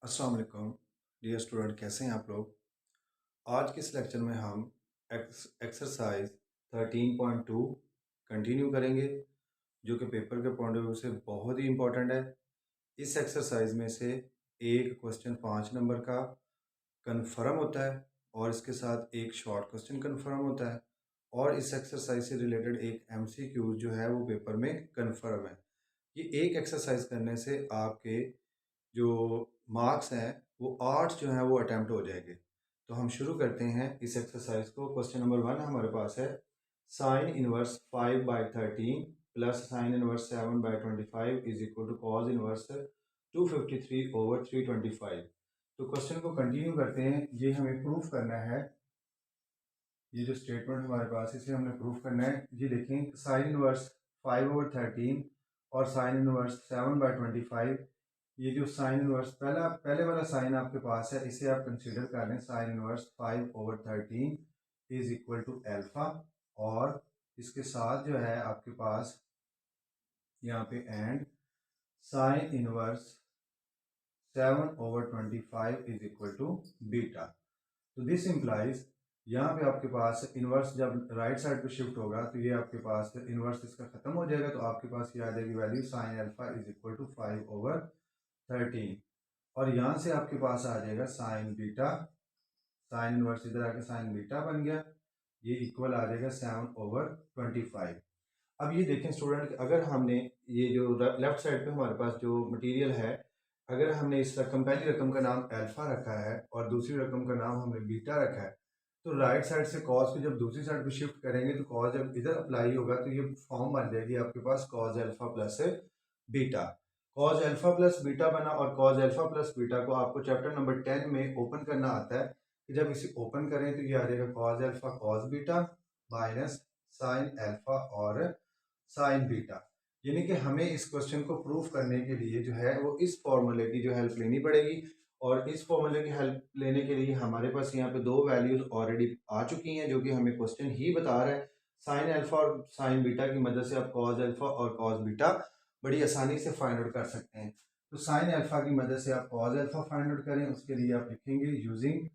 अस्सलाम वालेकुम dear student, कैसे हैं आप लोग। आज के इस लेक्चर में हम एक्सरसाइज 13.2 कंटिन्यू करेंगे, जो कि पेपर के पॉइंट ऑफ व्यू से बहुत ही इम्पोर्टेंट है। इस एक्सरसाइज में से एक क्वेश्चन 5 नंबर का कन्फर्म होता है और इसके साथ एक शॉर्ट क्वेश्चन कन्फर्म होता है, और इस एक्सरसाइज से रिलेटेड एक MCQ जो है वो पेपर में कन्फर्म है। ये एक एक्सरसाइज करने से आपके जो मार्क्स हैं वो 8 जो हैं वो अटेम्प्ट हो जाएंगे। तो हम शुरू करते हैं इस एक्सरसाइज को। क्वेश्चन नंबर 1 हमारे पास है, sine inverse 5/13 plus sine inverse 7/25 is equal to cos inverse 253/325। तो क्वेश्चन को कंटिन्यू करते हैं। ये हमें प्रूफ करना है, ये जो स्टेटमेंट हमारे पास है इसे हमने प्रूफ करना है। ये देखें, साइन इनवर्स 5/13 और साइन इनवर्स 7/25, ये जो साइन इनवर्स पहले वाला साइन आपके पास है इसे आप कंसीडर कर लें। Sine inverse 5/13 is equal to alpha, और इसके साथ जो है आपके पास यहाँ पे and sine inverse 7/25 is equal to beta. तो दिस इम्प्लाइज, यहाँ पे आपके पास इनवर्स जब राइट साइड पे शिफ्ट होगा तो ये आपके पास इनवर्स इसका खत्म हो जाएगा, तो आपके पास ये आ जाएगी value sine alpha is equal to 5/13, और यहाँ से आपके पास आ जाएगा साइन बीटा। साइन इनवर्स इधर आके साइन बीटा बन गया, ये इक्वल आ जाएगा 7/25। अब ये देखें स्टूडेंट, अगर हमने ये जो लेफ्ट साइड पे हमारे पास जो मटेरियल है, अगर हमने इस रकम पहली रकम का नाम अल्फा रखा है और दूसरी रकम का नाम हमने बीटा रखा है, तो राइट साइड से कॉस को जब दूसरी साइड पे शिफ्ट करेंगे तो कॉस जब इधर अप्लाई होगा तो ये फॉर्म बन जाएगी आपके पास cos alpha plus beta. Cos alpha plus beta बना, और कॉस अल्फा प्लस बीटा को आपको चैप्टर नंबर 10 में ओपन करना आता है कि जब इसे ओपन करें तो ये आ जाएगा cos alpha cos beta minus sine alpha और साइन बीटा। यानी कि हमें इस क्वेश्चन को प्रूफ करने के लिए जो है वो इस फॉर्मूले की जो हेल्प लेनी पड़ेगी, और इस फॉर्मूले की हेल्प लेने के लिए हमारे पास यहाँ पे दो वैल्यूज ऑलरेडी आ चुकी हैं जो कि हमें क्वेश्चन ही बता रहा है। साइन अल्फा और साइन बीटा की मदद से आप कॉस अल्फा और कॉस बीटा बड़ी आसानी से फाइंड आउट कर सकते हैं। तो साइन अल्फा की मदद से आप कॉस अल्फा फाइंड आउट करें, उसके लिए आप लिखेंगे using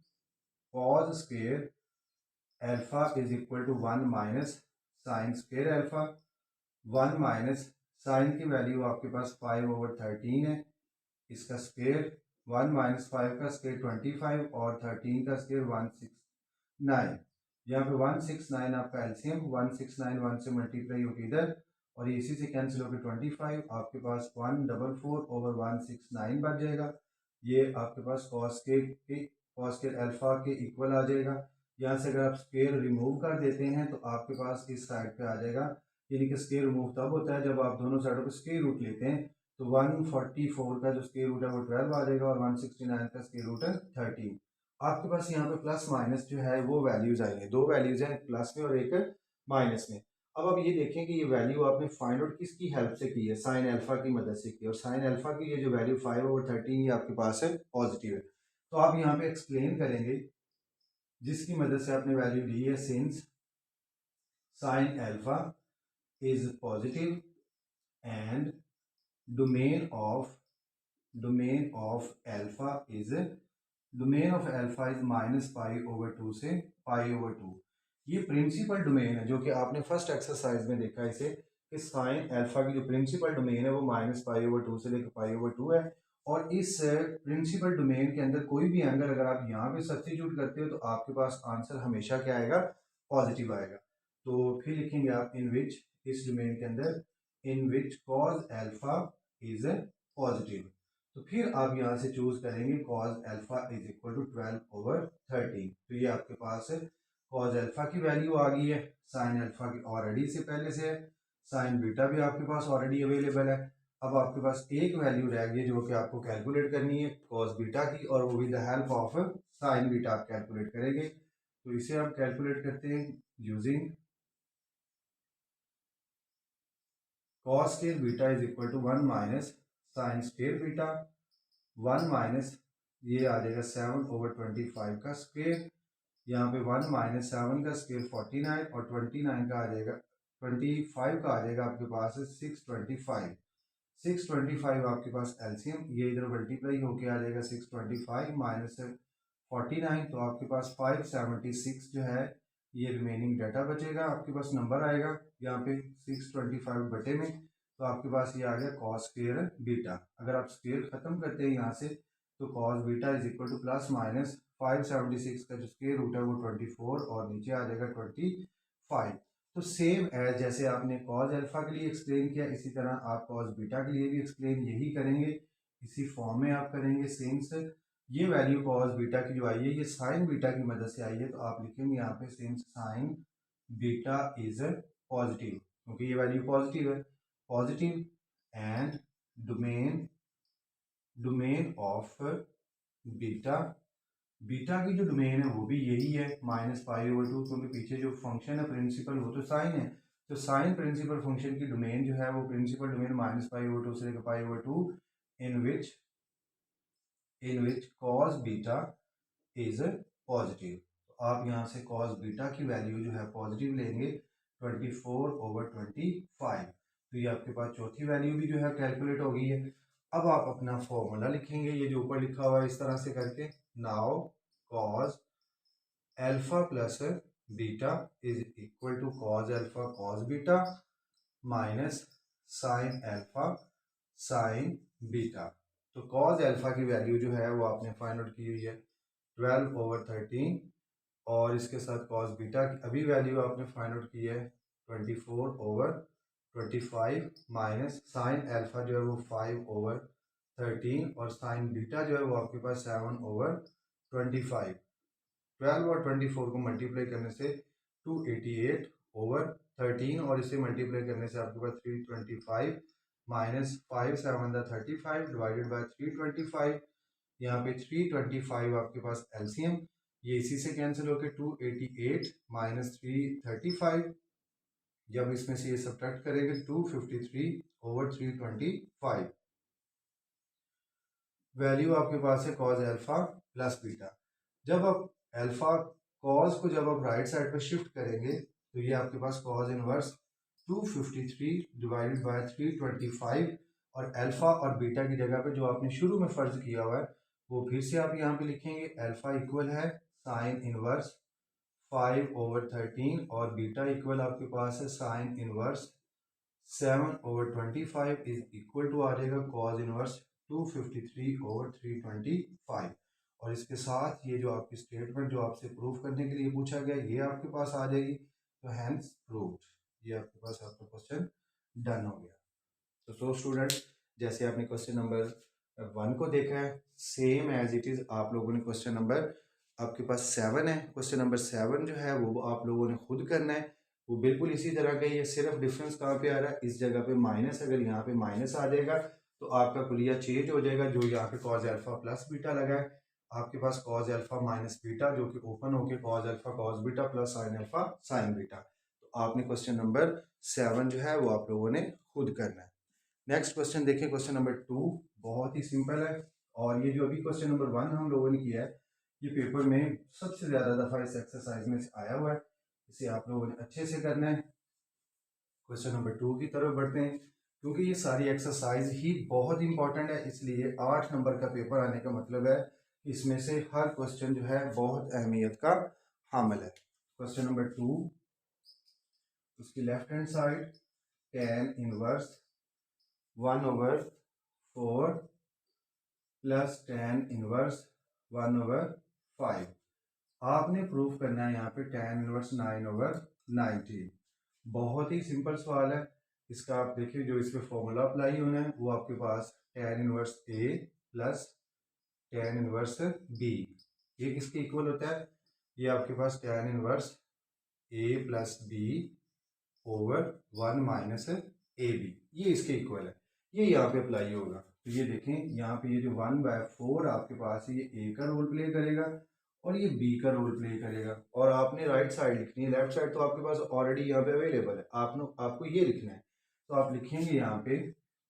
cos square alpha is equal to 1 minus sine square alpha. 1 minus sine की वैल्यू आपके पास 5/13 है, इसका स्क्वायर 1 माइनस 5 का स्क्वायर 25 और 13 का स्क्वायर 169। यहाँ पे 169 आपका एलसीएम, 169 1 से मल्टीप्लाई होकर इधर, और ये इसी से कैंसिल होकर 25 आपके पास 144/169 बच जाएगा। ये आपके पास कॉस के अल्फा के इक्वल आ जाएगा। यहाँ से अगर आप स्क्वायर रिमूव कर देते हैं तो आपके पास इस साइड पे आ जाएगा, यानी कि स्क्वायर रिमूव तब होता है जब आप दोनों साइडों पर स्क्वायर रूट लेते हैं। तो 144 का जो स्क्वायर रूट है वो 12 आ जाएगा, और 169 का स्क्वायर रूट है 13। आपके पास यहाँ पे प्लस माइनस जो है वो वैल्यूज आएंगे, दो वैल्यूज हैं, प्लस में और एक माइनस में। अब आप ये देखें कि ये वैल्यू आपने फाइंड आउट किसकी हेल्प से की है, साइन अल्फा की मदद से की, और साइन अल्फा की ये जो वैल्यू 5/13 ये आपके पास है पॉजिटिव है। तो आप यहाँ पे एक्सप्लेन करेंगे जिसकी मदद से आपने वैल्यू ली है, since sine alpha is positive and domain of domain of alpha is minus पाई/2 से पाई/2। ये प्रिंसिपल डोमेन है जो कि आपने फर्स्ट एक्सरसाइज में देखा इसे, कि साइन अल्फा की जो प्रिंसिपल डोमेन है वो माइनस पाई/2 से लेकर पाई/2 है, और इस प्रिंसिपल डोमेन के अंदर कोई भी एंगल अगर आप यहाँ पे सब्स्टिट्यूट करते हो तो आपके पास आंसर हमेशा क्या आएगा, पॉजिटिव आएगा। तो फिर लिखेंगे आप इन विच, इस डोमेन के अंदर in which cos alpha is positive. तो फिर आप यहाँ से चूज करेंगे cos alpha is equal to 12/13। तो ये आपके पास कॉज अल्फा की वैल्यू आ गई है, साइन अल्फा की ऑलरेडी से पहले से है, साइन बीटा भी आपके पास ऑलरेडी अवेलेबल है। अब आपके पास एक वैल्यू रह गई है जो कि आपको कैलकुलेट करनी है कॉस बीटा की, और वो with the help of sine beta आप कैलकुलेट करेंगे। तो इसे हम कैलकुलेट करते हैं using cos square beta is equal to 1 minus sine square beta. 1 minus ये आ जाएगा 7/25 का स्क्वायर, यहाँ पे 1 माइनस 7 का स्क्वायर 49, और 29 का आ जाएगा 25 का आ जाएगा आपके पास 625। 625 आपके पास एलसीएम, ये इधर मल्टीप्लाई होके आ जाएगा 625 माइनस 49, तो आपके पास 576 जो है ये रिमेनिंग डाटा बचेगा, आपके पास नंबर आएगा यहाँ पे 625 बटे में, तो आपके पास ये आ गया कॉस स्क्वायर बीटा। अगर आप स्क्वायर खत्म करते हैं यहाँ से तो cos beta is equal two plus minus 576 का जो स्क्वायर रूट है वो 24 और नीचे आ जाएगा 25। तो सेम एज जैसे आपने कॉज अल्फा के लिए एक्सप्लेन किया, इसी तरह आप कॉज बीटा के लिए भी एक्सप्लेन यही करेंगे, इसी फॉर्म में आप करेंगे सेम से। ये वैल्यू कॉज बीटा की जो आई है ये साइन बीटा की मदद से आई है, तो आप लिखेंगे यहाँ पे same sign beta is positive, क्योंकि ये वैल्यू पॉजिटिव है, positive and domain of beta, beta की जो डोमेन है वो भी यही है -π/2, क्योंकि पीछे जो फंक्शन है प्रिंसिपल वो तो साइन है, तो साइन प्रिंसिपल फंक्शन की डोमेन जो है वो प्रिंसिपल डोमेन -π/2 से लेकर π/2 इन विच कॉस बीटा इज पॉजिटिव। तो आप यहाँ से कॉस बीटा की वैल्यू जो है पॉजिटिव लेंगे 24/25, तो ये आपके पास चौथी वैल्यू भी जो है कैलकुलेट हो गई है। अब आप अपना फॉर्मूला लिखेंगे, ये जो ऊपर लिखा हुआ है इस तरह से करके, now cos alpha plus beta is equal to cos alpha cos beta minus sine alpha sine beta. तो कॉस अल्फा की वैल्यू जो है वो आपने फाइंड आउट की हुई है 12/13, और इसके साथ कॉस बीटा की अभी वैल्यू आपने फाइंड आउट की है 24/25 माइनस साइन अल्फा जो है वो 5/13, और साइन बीटा जो है वो आपके पास 7/25। 12 और 24 को मल्टीप्लाई करने से 288/13, और इसे मल्टीप्लाई करने से आपके पास 325 माइनस 5/7 डिवाइडेड बाय 325, यहाँ पे 325 आपके पास एलसीएम, ये इसी से कैंसिल होकर 288 माइनस 335, जब इसमें से ये सब्ट्रैक्ट करेंगे 253/325, वैल्यू आपके पास है कॉज अल्फा प्लस बीटा। जब आप अल्फा कॉज को जब आप राइट साइड पे शिफ्ट करेंगे तो ये आपके पास कॉज इनवर्स 253 डिवाइडेड बाय 325, और अल्फा और बीटा की जगह पे जो आपने शुरू में फर्ज किया हुआ है वो फिर से आप यहाँ पे लिखेंगे। अल्फा इक्वल है साइन इनवर्स 5/13, और बीटा इक्वल आपके पास है sine inverse 7/25 is equal to आ जाएगा कॉज इनवर्स 253/325, और इसके साथ ये जो आपकी स्टेटमेंट जो आपसे प्रूफ करने के लिए पूछा गया ये आपके पास आ जाएगी, तो हैंस प्रूव्ड, ये आपके पास आपका क्वेश्चन डन हो गया। तो स्टूडेंट, जैसे आपने क्वेश्चन नंबर 1 को देखा है, सेम एज इट इज आप लोगों ने क्वेश्चन नंबर आपके पास 7 है, क्वेश्चन नंबर 7 जो है वो आप लोगों ने खुद करना है, वो बिल्कुल इसी तरह का ही है, सिर्फ डिफरेंस कहाँ पे आ रहा है, इस जगह पे माइनस, अगर यहाँ पे माइनस आ जाएगा तो आपका कुलिया चेंज हो जाएगा, जो यहाँ पे कॉज अल्फा प्लस बीटा लगा है आपके पास कॉज अल्फा माइनस बीटा, जो कि ओपन होके cause alpha cos beta plus sign alpha sine beta. तो आपने क्वेश्चन नंबर 7 जो है वो आप लोगों ने खुद करना है। नेक्स्ट क्वेश्चन देखें, क्वेश्चन नंबर 2 बहुत ही सिंपल है, और ये जो अभी क्वेश्चन नंबर 1 हम लोगों ने किया है ये पेपर में सबसे ज़्यादा दफ़ा इस एक्सरसाइज में आया हुआ है, इसे आप लोगों ने अच्छे से करना है। क्वेश्चन नंबर 2 की तरफ बढ़ते हैं, क्योंकि ये सारी एक्सरसाइज ही बहुत इंपॉर्टेंट है, इसलिए 8 नंबर का पेपर आने का मतलब है इसमें से हर क्वेश्चन जो है बहुत अहमियत का हामिल है। क्वेश्चन नंबर 2, उसकी left hand side tan inverse 1/4 plus tan inverse 1/5, आपने प्रूफ करना है यहाँ पे tan इनवर्स 9/90। बहुत ही सिंपल सवाल है, इसका आप देखिए जो इस पर फॉर्मूला अप्लाई होना है वो आपके पास tan inverse a plus tan inverse b, ये किसके इक्वल होता है, ये आपके पास tan inverse a plus b over 1 minus A B, ये इसके इक्वल है, ये यहाँ पे अप्लाई होगा। तो ये देखें यहाँ पे ये जो 1/4 आपके पास है ये ए का रोल प्ले करेगा और ये बी का रोल प्ले करेगा, और आपने राइट साइड लिखनी है, लेफ्ट साइड तो आपके पास ऑलरेडी यहाँ पे अवेलेबल है, आपको ये लिखना है। तो आप लिखेंगे यहाँ पे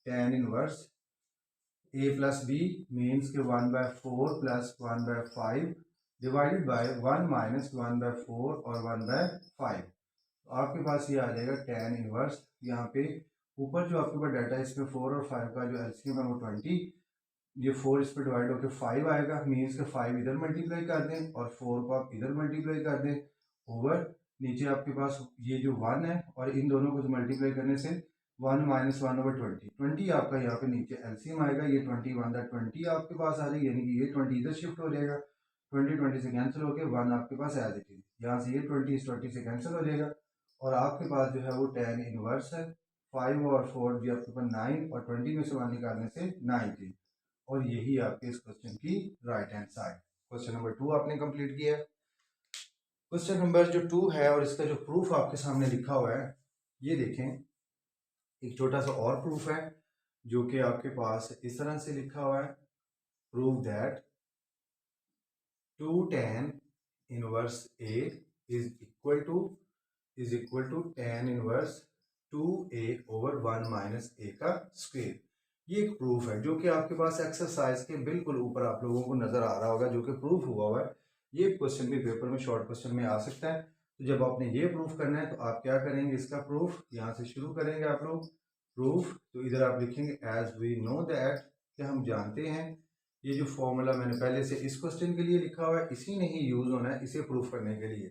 tan inverse a plus B means के 1/4 प्लस 1/5 डिवाइडेड बाय 1 माइनस 1/4 और 1/5, तो आपके पास ये आ जाएगा tan इनवर्स यहाँ पे ऊपर जो आपके पास डाटा है इसमें 4 और 5 का जो एलसीएम है वो 20, ये 4 इस पर डिवाइड होकर 5 आएगा, मीन्स के 5 इधर मल्टीप्लाई कर दें और 4 को आप इधर मल्टीप्लाई कर दें ओवर नीचे आपके पास ये जो 1 है और इन दोनों को मल्टीप्लाई करने से 1 माइनस 1 ओवर 20 आपका यहाँ पे नीचे एलसीएम आएगा, ये 20 आपके पास आ जाएगी, यानी कि ये 20 इधर शिफ्ट हो जाएगा, 20 से कैंसिल होकर 1 आपके पास एज इट इज, यहाँ से ये 20 से कैंसिल हो जाएगा और आपके पास जो है वो tan इनवर्स है 5 और 4 भी आपके पास 9 और 20 में से 1 निकालने से 9 थी और यही आपके इस क्वेश्चन की right hand side. Question number 2 आपने कंप्लीट किया है। क्वेश्चन नंबर जो 2 है और इसका जो प्रूफ आपके सामने लिखा हुआ है ये देखें, एक छोटा सा और प्रूफ है जो कि आपके पास इस तरह से लिखा हुआ है, prove that 2 tan inverse A is equal to tan inverse 2A over 1 minus A का स्क्वायर। ये एक प्रूफ है जो कि आपके पास एक्सरसाइज के बिल्कुल ऊपर आप लोगों को नजर आ रहा होगा, जो कि प्रूफ हुआ है। ये क्वेश्चन भी पेपर में शॉर्ट क्वेश्चन में आ सकता है। तो जब आपने ये प्रूफ करना है तो आप क्या करेंगे, इसका प्रूफ यहाँ से शुरू करेंगे आप लोग। प्रूफ तो इधर आप लिखेंगे एज वी नो दैट, कि हम जानते हैं। ये जो फॉर्मूला मैंने पहले से इस क्वेश्चन के लिए लिखा हुआ है इसी ने ही यूज होना है इसे प्रूफ करने के लिए।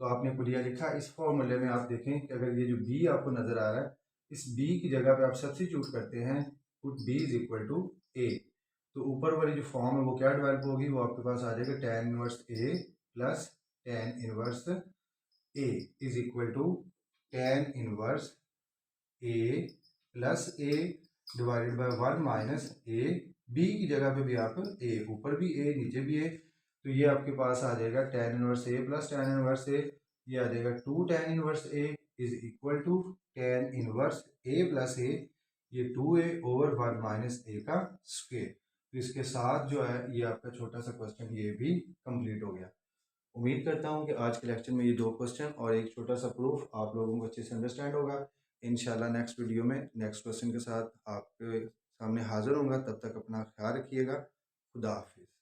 तो आपने पुलिया लिखा, इस फॉर्मूले में आप देखें कि अगर ये जो बी आपको नजर आ रहा है इस बी की जगह पे आप सब्स्टिट्यूट करते हैं, put B is equal to A, तो ऊपर वाली जो फॉर्म है वो क्या डेवलप होगी, वो आपके पास आ जाएगा tan inverse A plus tan inverse A is equal to tan inverse A plus A divided by 1 minus A, B की जगह पे भी आप ए, ऊपर भी ए नीचे भी ए, तो ये आपके पास आ जाएगा tan inverse A plus tan inverse A, ये आ जाएगा 2 tan inverse A is equal to tan inverse A plus A, ये 2a ओवर 1 माइनस ए का स्क्वायर। तो इसके साथ जो है ये आपका छोटा सा क्वेश्चन ये भी कंप्लीट हो गया। उम्मीद करता हूँ कि आज के लेक्चर में ये 2 क्वेश्चन और एक छोटा सा प्रूफ आप लोगों को अच्छे से अंडरस्टैंड होगा। इंशाल्लाह नेक्स्ट वीडियो में नेक्स्ट क्वेश्चन के साथ आपके सामने हाजिर होऊंगा। तब तक अपना ख्याल रखिएगा। खुदा हाफिज़।